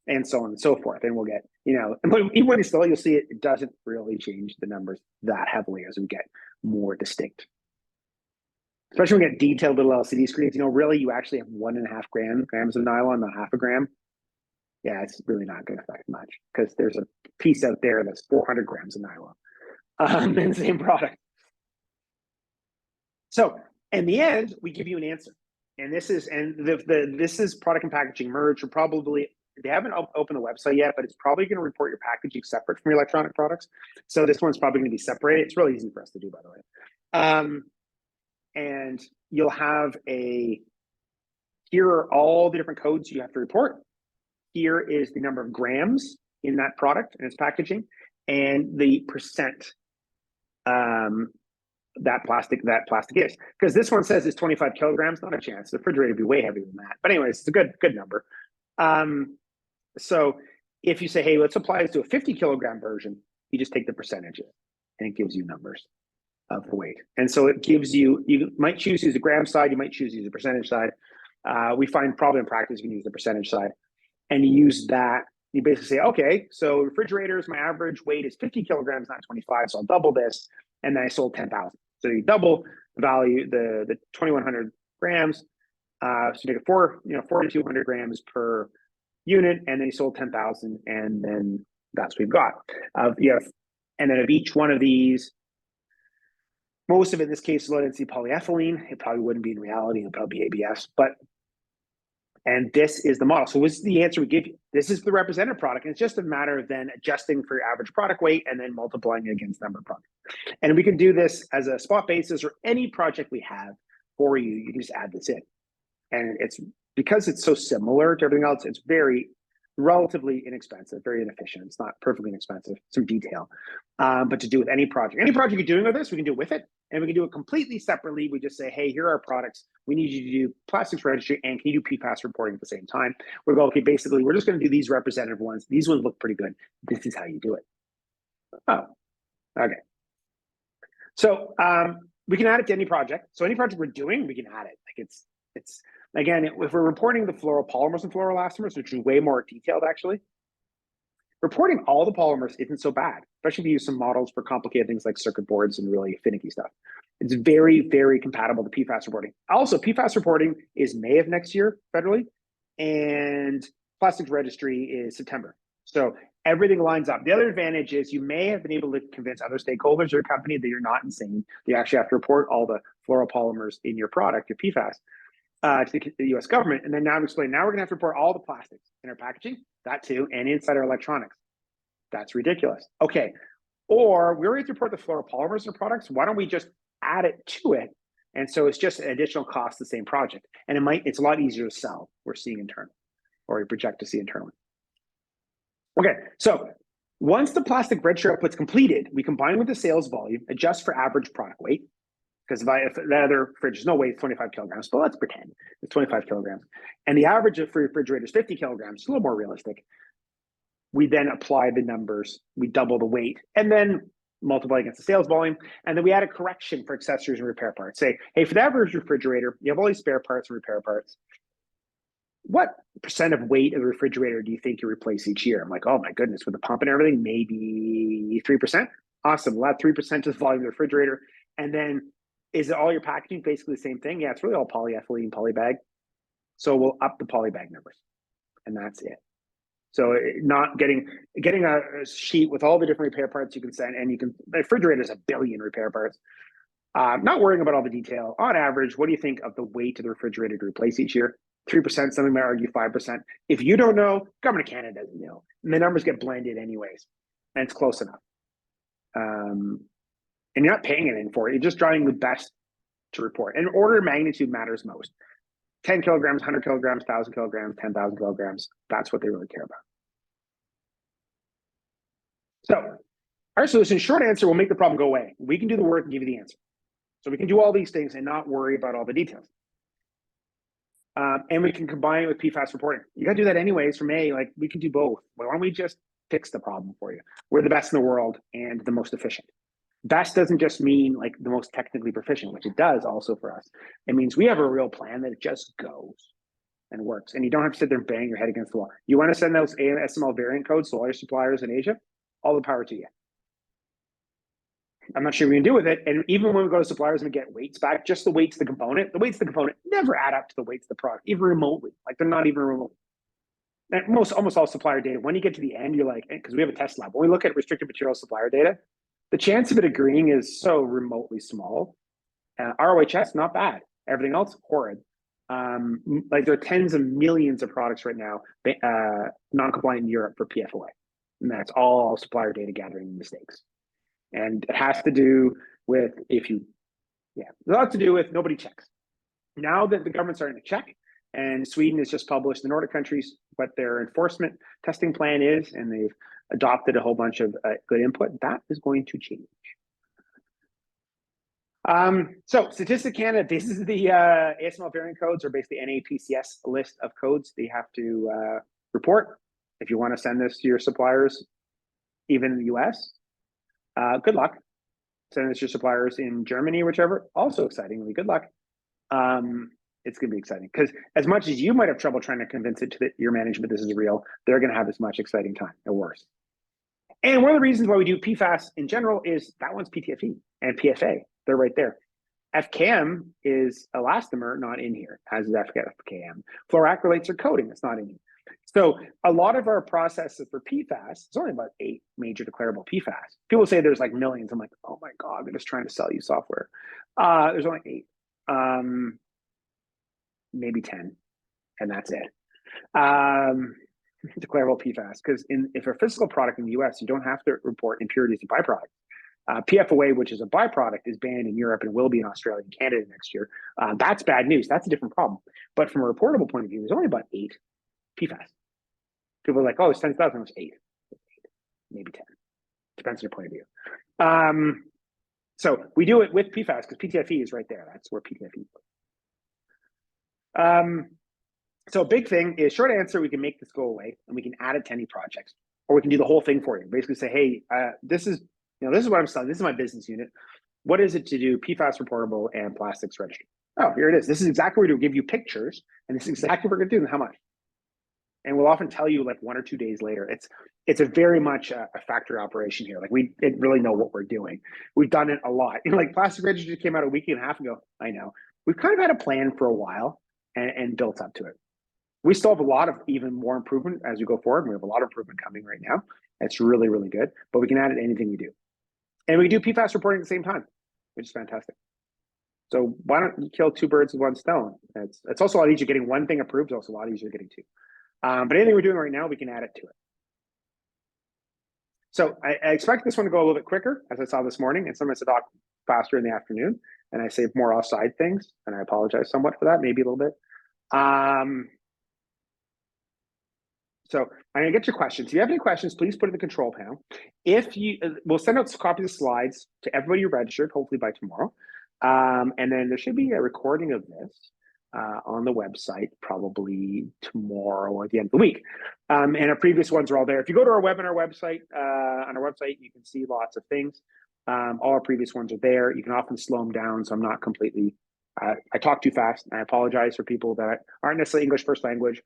and so on and so forth. And we'll get, even when it's still, you'll see it doesn't really change the numbers that heavily as we get more distinct. Especially when we get detailed little LCD screens, really you actually have 1.5 grams of nylon, not half a gram. Yeah, it's really not going to affect much because there's a piece out there that's 400 grams of nylon in the same product. So in the end, we give you an answer. And this is product and packaging merge. They haven't opened the website yet, but it's probably going to report your packaging separate from your electronic products. So this one's probably going to be separated. It's really easy for us to do, by the way. And you'll have here are all the different codes you have to report. Here is the number of grams in that product and its packaging, and the percent that plastic is. Because this one says it's 25 kilograms, not a chance. The refrigerator would be way heavier than that. But anyways, it's a good number. So if you say, hey, let's apply this to a 50 kilogram version, you just take the percentages, and it gives you numbers of the weight. And so it gives you might choose to use the gram side, you might choose to use the percentage side. We find probably in practice you can use the percentage side. And you use that, you basically say, okay, so refrigerators, my average weight is 50 kilograms, not 25, so I'll double this, and then I sold 10,000. So you double the value, the 2,100 grams, so you take 4,200 grams per unit, and then you sold 10,000, and then that's what we've got. And then of each one of these, most of it in this case is low density polyethylene. It probably wouldn't be in reality, it'd probably be ABS, and this is the model. So this is the answer we give you. This is the representative product. And it's just a matter of then adjusting for your average product weight and then multiplying it against the number of products. And we can do this as a spot basis or any project we have for you. You can just add this in. And it's because it's so similar to everything else, it's very relatively inexpensive, very inefficient. It's not perfectly inexpensive, some detail. But to do with any project you're doing with this, we can do it with it. And we can do it completely separately. We just say, hey, here are our products. We need you to do plastics registry and can you do PFAS reporting at the same time? We go, okay, basically, we're just going to do these representative ones. These ones look pretty good. This is how you do it. Oh, okay. So we can add it to any project. So any project we're doing, we can add it. Like it's again, if we're reporting the fluoropolymers and fluoroelastomers, which is way more detailed actually, reporting all the polymers isn't so bad, especially if you use some models for complicated things like circuit boards and really finicky stuff. It's very, very compatible to PFAS reporting. Also, PFAS reporting is May of next year federally, and Plastics Registry is September. So everything lines up. The other advantage is you may have been able to convince other stakeholders or your company that you're not insane. You actually have to report all the fluoropolymers in your product, your PFAS, to the US government. And then now I'm explaining, now we're gonna have to report all the plastics in our packaging, that too, and inside our electronics. That's ridiculous. Okay, or we already report the fluoropolymers in products. Why don't we just add it to it? And so it's just an additional cost, the same project. And it's a lot easier to sell, we're seeing internally, or we project to see internally. Okay, so once the plastic registry output's completed, we combine with the sales volume, adjust for average product weight, because if that other fridge is no weight, 25 kilograms, but let's pretend it's 25 kilograms. And the average for refrigerator is 50 kilograms, it's a little more realistic. We then apply the numbers, we double the weight, and then multiply against the sales volume. And then we add a correction for accessories and repair parts. Say, hey, for the average refrigerator, you have all these spare parts and repair parts. What percent of weight of the refrigerator do you think you replace each year? I'm like, oh my goodness, with the pump and everything, maybe 3%. Awesome, we'll add 3% to the volume of the refrigerator. And then is it all your packaging basically the same thing? Yeah, it's really all polyethylene, polybag. So we'll up the polybag numbers, and that's it. So not getting a sheet with all the different repair parts you can send, and the refrigerator is 1 billion repair parts. Not worrying about all the detail. On average, what do you think of the weight of the refrigerator to replace each year? 3%, something might argue 5%. If you don't know, Government of Canada doesn't know. And the numbers get blended anyways, and it's close enough. And you're not paying anything for it. You're just drawing the best to report. And order of magnitude matters most. 10 kilograms, 100 kilograms, 1,000 kilograms, 10,000 kilograms. That's what they really care about. So our solution, short answer, will make the problem go away. We can do the work and give you the answer. So we can do all these things and not worry about all the details. And we can combine it with PFAS reporting. You got to do that anyways from A, like we can do both. Why don't we just fix the problem for you? We're the best in the world and the most efficient. Best doesn't just mean like the most technically proficient, which it does also for us. It means we have a real plan that it just goes and works. And you don't have to sit there and bang your head against the wall. You want to send those ASML variant codes to all your suppliers in Asia? All the power to you. I'm not sure what we can do with it. And even when we go to suppliers and we get weights back, just the weights of the component never add up to the weights of the product, even remotely. Like they're not even remote. And almost all supplier data, when you get to the end, you're like, because we have a test lab. When we look at restricted material supplier data, the chance of it agreeing is so remotely small. ROHS, not bad. Everything else, horrid. Like there are tens of millions of products right now non-compliant in Europe for PFOA. And that's all supplier data gathering mistakes. And it has to do with nobody checks. Now that the government's starting to check, and Sweden has just published, the Nordic countries, what their enforcement testing plan is, and they've adopted a whole bunch of good input, that is going to change. So Statistics Canada, this is the ASML variant codes, or basically NAPCS list of codes that you have to report if you want to send this to your suppliers, even in the US. Good luck. Send this to your suppliers in Germany, whichever. Also excitingly, good luck. It's going to be exciting because as much as you might have trouble trying to convince it to your management this is real, they're going to have as much exciting time or worse. And one of the reasons why we do PFAS in general is that one's PTFE and PFA. They're right there. FKM is elastomer, not in here, as is FKM. Fluoracrylates are coating, it's not in here. So a lot of our processes for PFAS, it's only about 8 major declarable PFAS. People say there's like millions. I'm like, oh my God, they're just trying to sell you software. There's only 8, maybe 10, and that's it. Declarable PFAS, because if a physical product in the US, you don't have to report impurities and byproducts. PFOA, which is a byproduct, is banned in Europe and will be in Australia and Canada next year. That's bad news. That's a different problem. But from a reportable point of view, there's only about 8 PFAS. People are like, oh, there's 10,000. There's 8, maybe 10. Depends on your point of view. So we do it with PFAS because PTFE is right there. That's where PTFE is. So big thing is, short answer, we can make this go away and we can add it to any projects. or we can do the whole thing for you. Basically say, hey, this is what I'm selling. This is my business unit. What is it to do PFAS reportable and plastics registry? Oh, here it is. This is exactly what we're going to give you pictures, and this is exactly what we're going to do and how much. And we'll often tell you like 1 or 2 days later. It's a very much a factory operation here. Like we didn't really know what we're doing. We've done it a lot. Like Plastic Registry came out a week and a half ago. I know. We've kind of had a plan for a while and built up to it. We still have a lot of even more improvement as we go forward. We have a lot of improvement coming right now. It's really, really good, but we can add it to anything we do. And we do PFAS reporting at the same time, which is fantastic. So why don't you kill 2 birds with 1 stone? It's also a lot easier getting 1 thing approved. It's also a lot easier getting 2. But anything we're doing right now, we can add it to it. So I expect this one to go a little bit quicker, as I saw this morning, and sometimes I talk faster in the afternoon, and I save more offside things, and I apologize somewhat for that, maybe a little bit. So I'm going to get your questions. If you have any questions, please put it in the control panel. If you, we'll send out copies of slides to everybody who registered, hopefully by tomorrow. And then there should be a recording of this on the website, probably tomorrow or at the end of the week. And our previous ones are all there. If you go to our webinar website, on our website, you can see lots of things. All our previous ones are there. You can often slow them down, so I'm not completely, I talk too fast. I apologize for people that aren't necessarily English first language.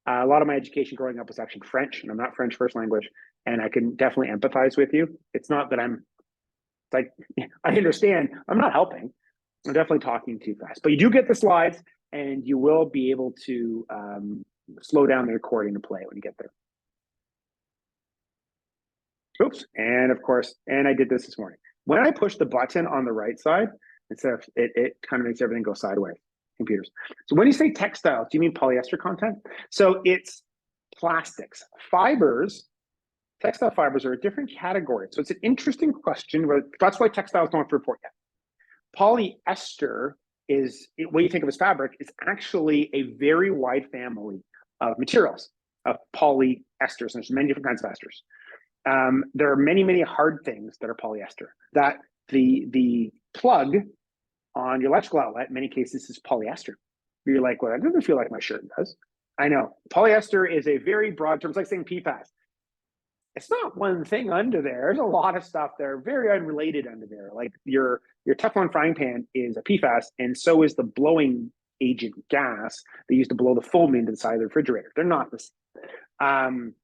A lot of my education growing up was actually French, and I'm not French first language, and I can definitely empathize with you. It's not that I'm like, I understand, I'm not helping. I'm definitely talking too fast, but you do get the slides, and you will be able to slow down the recording to play when you get there. Oops, and of course, and I did this morning. When I push the button on the right side, instead of it kind of makes everything go sideways. Computers. So when you say textiles, do you mean polyester content? So it's plastics. Fibers, textile fibers are a different category. So it's an interesting question. That's why textiles don't have to report yet. Polyester is, what you think of as fabric, is actually a very wide family of materials, of polyesters. And there's many different kinds of esters. There are many, many hard things that are polyester. That the plug on your electrical outlet, in many cases, is polyester. You're like, well, that doesn't feel like my shirt does. I know. Polyester is a very broad term. It's like saying PFAS. It's not one thing under there. There's a lot of stuff that are very unrelated under there. Like your Teflon frying pan is a PFAS, and so is the blowing agent gas they use to blow the foam into the side of the refrigerator. They're not the same.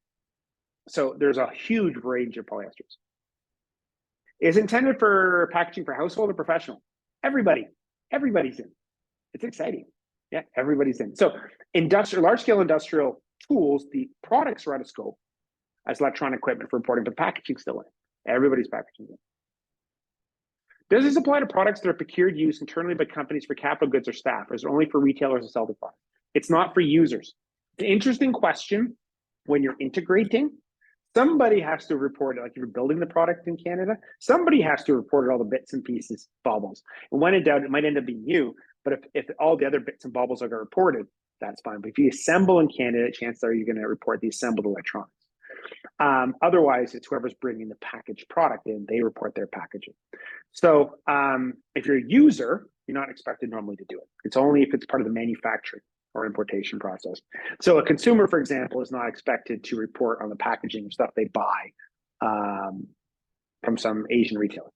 So there's a huge range of polyesters. Is intended for packaging for household or professional? Everybody's in. It's exciting. Yeah, everybody's in. So large-scale industrial tools, the products are out of scope as electronic equipment for reporting, but packaging still in. Everybody's packaging in. Does this apply to products that are procured use internally by companies for capital goods or staff, or is it only for retailers to sell the product? It's not for users. It's an interesting question when you're integrating. Somebody has to report it, like if you're building the product in Canada, somebody has to report it, all the bits and pieces, baubles. And when in doubt, it might end up being you, but if all the other bits and baubles are reported, that's fine. But if you assemble in Canada, chances are you're going to report the assembled electronics. Otherwise, it's whoever's bringing the packaged product in, they report their packaging. So if you're a user, you're not expected normally to do it. It's only if it's part of the manufacturing or importation process. So a consumer, for example, is not expected to report on the packaging of stuff they buy from some Asian retailer.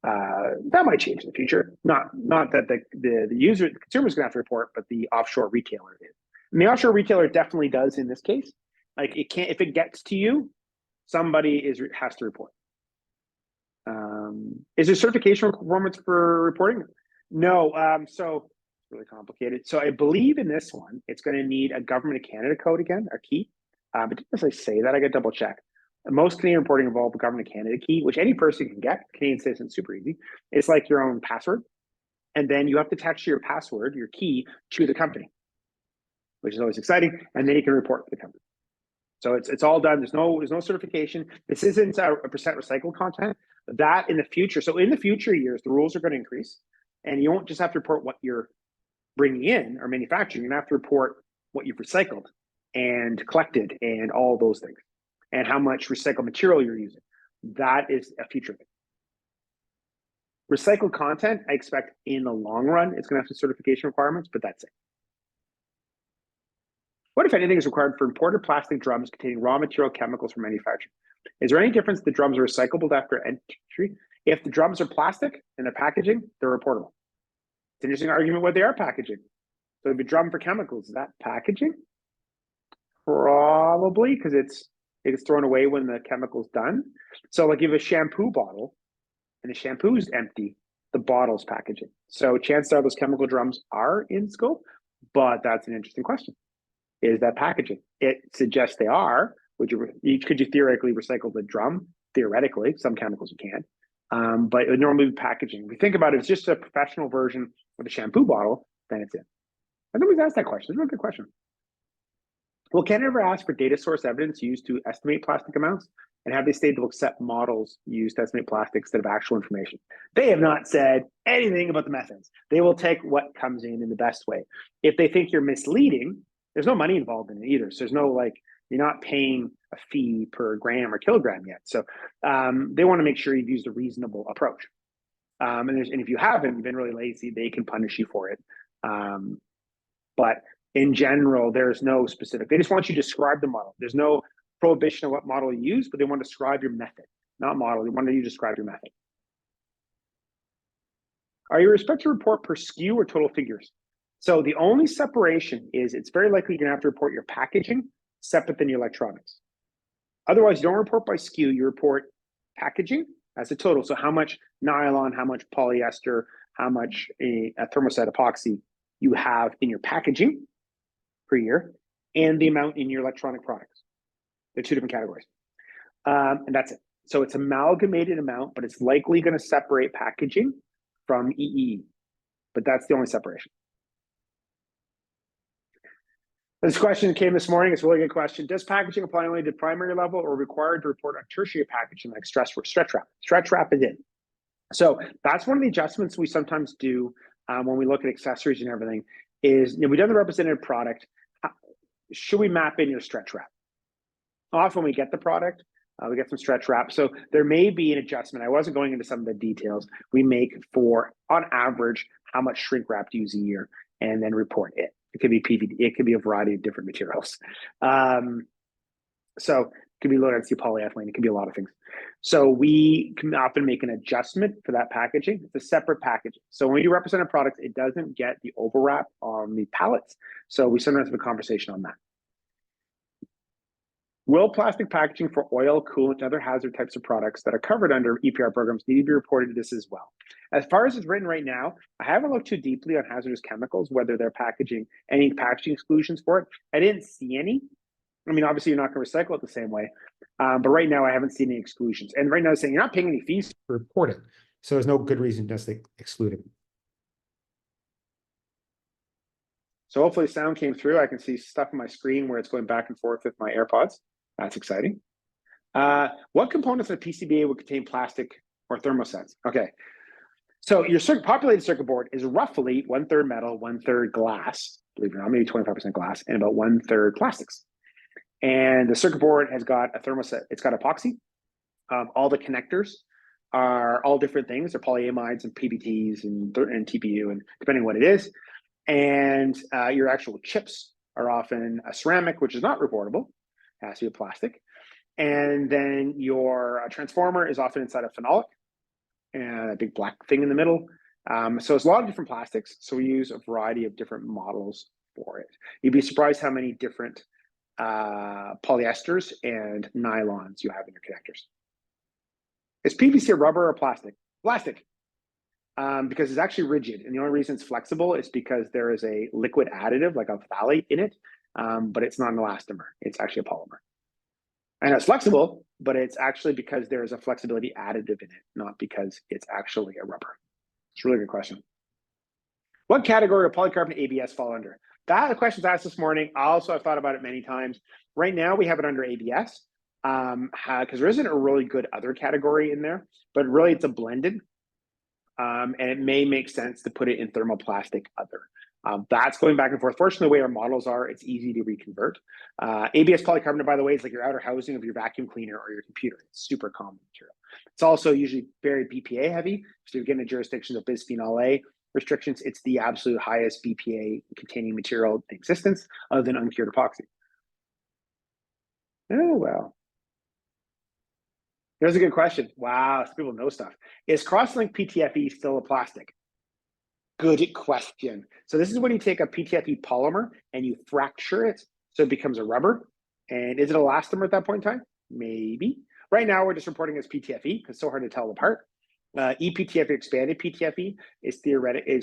That might change in the future. Not that the user, the consumer is going to have to report, but the offshore retailer is. And the offshore retailer definitely does in this case. Like it can't, if it gets to you, somebody has to report. Is there certification requirements for reporting? No. So really complicated. So I believe in this one, it's going to need a Government of Canada code again, a key. But as I say that, I got to double check. Most Canadian reporting involve a Government of Canada key, which any person can get. Canadian citizen, super easy. It's like your own password. And then you have to attach your password, your key, to the company, which is always exciting. And then you can report to the company. So it's all done. There's no certification. This isn't a percent recycled content. That in the future. So in the future years, the rules are going to increase. And you won't just have to report what you're bringing in or manufacturing. You're going to have to report what you've recycled and collected and all those things, and how much recycled material you're using. That is a future thing. Recycled content, I expect in the long run, it's going to have some certification requirements, but that's it. What, if anything, is required for imported plastic drums containing raw material chemicals for manufacturing? Is there any difference if the drums are recyclable after entry? If the drums are plastic and they're packaging, they're reportable. It's an interesting argument what they are packaging. So if a drum for chemicals, is that packaging? Probably, because it gets thrown away when the chemical's done. So like you have a shampoo bottle and the shampoo's empty, the bottle's packaging. So chances are those chemical drums are in scope, but that's an interesting question. Is that packaging? It suggests they are. Could you theoretically recycle the drum? Theoretically, some chemicals you can, but it would normally be packaging. If you think about it, it's just a professional version of a shampoo bottle, then it's in. I think we've asked that question. It's a really good question. Will Canada ever ask for data source evidence used to estimate plastic amounts? And have they stated they'll accept models used to estimate plastic instead of actual information? They have not said anything about the methods. They will take what comes in the best way. If they think you're misleading, there's no money involved in it either. So there's no you're not paying a fee per gram or kilogram yet. So they want to make sure you've used a reasonable approach. And if you haven't, you've been really lazy, they can punish you for it. But in general, there's no specific. They just want you to describe the model. There's no prohibition of what model you use, but they want to describe your method, not model. They want you to describe your method. Are you expected to report per SKU or total figures? So the only separation is it's very likely you're going to have to report your packaging separate than your electronics. Otherwise, you don't report by SKU, you report packaging as a total. So how much nylon, how much polyester, how much a thermoset epoxy you have in your packaging per year, and the amount in your electronic products. They're two different categories. And that's it. So it's amalgamated amount, but it's likely going to separate packaging from EE. But that's the only separation. This question came this morning. It's a really good question. Does packaging apply only to primary level or required to report on tertiary packaging like stretch wrap? Stretch wrap is in. So that's one of the adjustments we sometimes do when we look at accessories and everything is, we've done the representative product. Should we map in your stretch wrap? Often we get the product, we get some stretch wrap. So there may be an adjustment. I wasn't going into some of the details we make for, on average, how much shrink wrap to use a year and then report it. It could be PVD, it could be a variety of different materials. So it could be low density polyethylene, it could be a lot of things. So we can often make an adjustment for that packaging. It's a separate packaging. So when we do represented products, it doesn't get the overwrap on the pallets. So we sometimes have a conversation on that. Will plastic packaging for oil, coolant, and other hazard types of products that are covered under EPR programs need to be reported to this as well? As far as it's written right now, I haven't looked too deeply on hazardous chemicals, whether they're packaging, any packaging exclusions for it. I didn't see any. I mean, obviously, you're not going to recycle it the same way. But right now, I haven't seen any exclusions. And right now, it's saying you're not paying any fees to report it. So there's no good reason to necessarily exclude it. So hopefully sound came through. I can see stuff on my screen where it's going back and forth with my AirPods. That's exciting. What components of PCBA would contain plastic or thermosets? Okay. So your populated circuit board is roughly 1/3 metal, 1/3 glass, believe it or not, maybe 25% glass, and about 1/3 plastics. And the circuit board has got a thermoset. It's got epoxy. All the connectors are all different things. They're polyamides and PBTs and TPU, and depending on what it is. And your actual chips are often a ceramic, which is not reportable. It has to be a plastic. And then your transformer is often inside a phenolic and a big black thing in the middle. So it's a lot of different plastics. So we use a variety of different models for it. You'd be surprised how many different polyesters and nylons you have in your connectors. Is PVC a rubber or plastic? Plastic. Because it's actually rigid. And the only reason it's flexible is because there is a liquid additive, like a phthalate in it, but it's not an elastomer. It's actually a polymer. And it's flexible, but it's actually because there is a flexibility additive in it, not because it's actually a rubber. It's a really good question. What category of polycarbonate ABS fall under? That question was asked this morning. Also, I've thought about it many times. Right now, we have it under ABS because there isn't a really good other category in there, but really it's a blended. And it may make sense to put it in thermoplastic other. That's going back and forth. Fortunately, the way our models are, it's easy to reconvert. ABS polycarbonate, by the way, is like your outer housing of your vacuum cleaner or your computer. It's super common material. It's also usually very BPA heavy. So you're getting a jurisdiction of bisphenol A. restrictions, it's the absolute highest BPA containing material in existence other than uncured epoxy. Oh, well. Here's a good question. Wow, some people know stuff. Is cross-linked PTFE still a plastic? Good question. So this is when you take a PTFE polymer and you fracture it so it becomes a rubber. And is it elastomer at that point in time? Maybe. Right now, we're just reporting as PTFE because it's so hard to tell apart. ePTFE, expanded PTFE,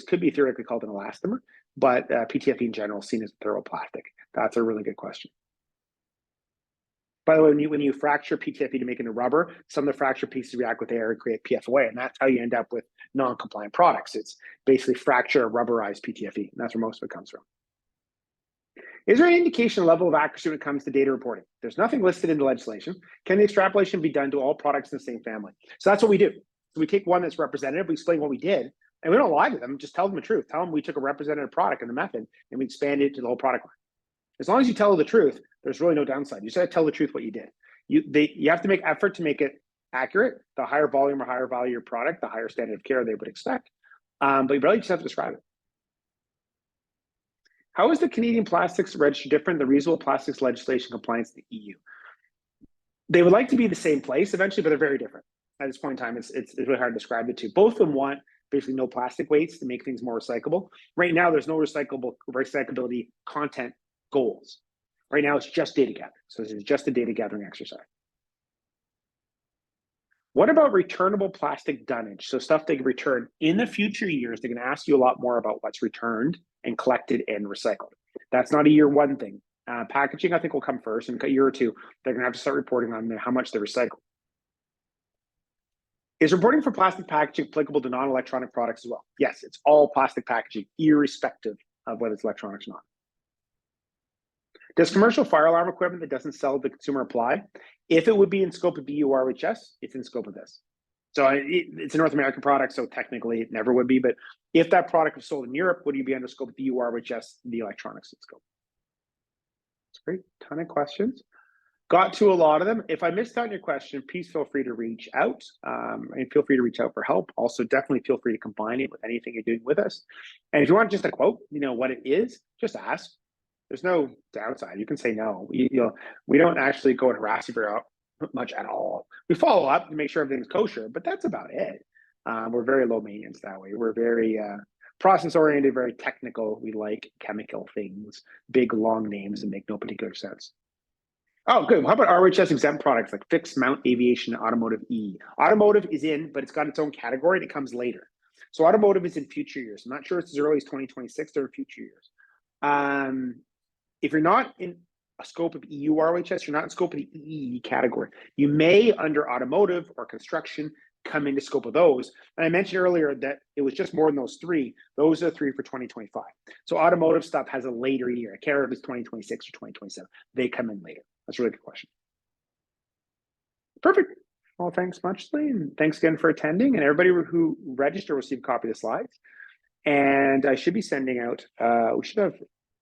could be theoretically called an elastomer, but PTFE in general is seen as a thermoplastic. That's a really good question. By the way, when you fracture PTFE to make it a rubber, some of the fracture pieces react with air and create PFOA, and that's how you end up with non-compliant products. It's basically fracture or rubberized PTFE, and that's where most of it comes from. Is there an indication level of accuracy when it comes to data reporting? There's nothing listed in the legislation. Can the extrapolation be done to all products in the same family? So that's what we do. So we take one that's representative, we explain what we did, and we don't lie to them, just tell them the truth. Tell them we took a representative product in the method and we expanded it to the whole product line. As long as you tell the truth, there's really no downside. You just got to tell the truth what you did. You have to make effort to make it accurate. The higher volume or higher value your product, the higher standard of care they would expect. But you really just have to describe it. How is the Canadian Plastics Registry different than the reasonable plastics legislation compliance in the EU? They would like to be the same place eventually, but they're very different. At this point in time, it's really hard to describe the two. Both of them want basically no plastic waste to make things more recyclable. Right now, there's no recyclability content goals. Right now, it's just data gathering. So this is just a data gathering exercise. What about returnable plastic dunnage? So stuff they can return in the future years, they're going to ask you a lot more about what's returned and collected and recycled. That's not a year one thing. Packaging, I think, will come first. In a year or two, they're going to have to start reporting on how much they recycle. Is reporting for plastic packaging applicable to non-electronic products as well? Yes, it's all plastic packaging, irrespective of whether it's electronics or not. Does commercial fire alarm equipment that doesn't sell to the consumer apply? If it would be in scope of EU RHS, it's in scope of this. So it's a North American product, so technically it never would be. But if that product was sold in Europe, would you be under scope of the EU RHS, the electronics in scope? That's great. Ton of questions. Got to a lot of them. If I missed out on your question, please feel free to reach out and feel free to reach out for help. Also, definitely feel free to combine it with anything you're doing with us. And if you want just a quote, what it is, just ask. There's no downside. You can say no. We don't actually go and harass you very much at all. We follow up to make sure everything's kosher, but that's about it. We're very low maintenance that way. We're very process oriented, very technical. We like chemical things, big long names that make no particular sense. Oh, good. How about RHS exempt products like fixed mount aviation, automotive E? Automotive is in, but it's got its own category and it comes later. So automotive is in future years. I'm not sure it's as early as 2026 or future years. If you're not in a scope of EU RHS, you're not in scope of the EE category. You may, under automotive or construction, come into scope of those. And I mentioned earlier that it was just more than those three. Those are three for 2025. So automotive stuff has a later year. I can't remember if it's 2026 or 2027. They come in later. That's a really good question. Perfect. Well, thanks much, Lee. And thanks again for attending. And everybody who registered will receive a copy of the slides. And I should be sending out,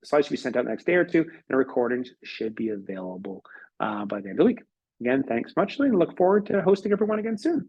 slides should be sent out the next day or two, and recordings should be available by the end of the week. Again, thanks much, Lee, and look forward to hosting everyone again soon.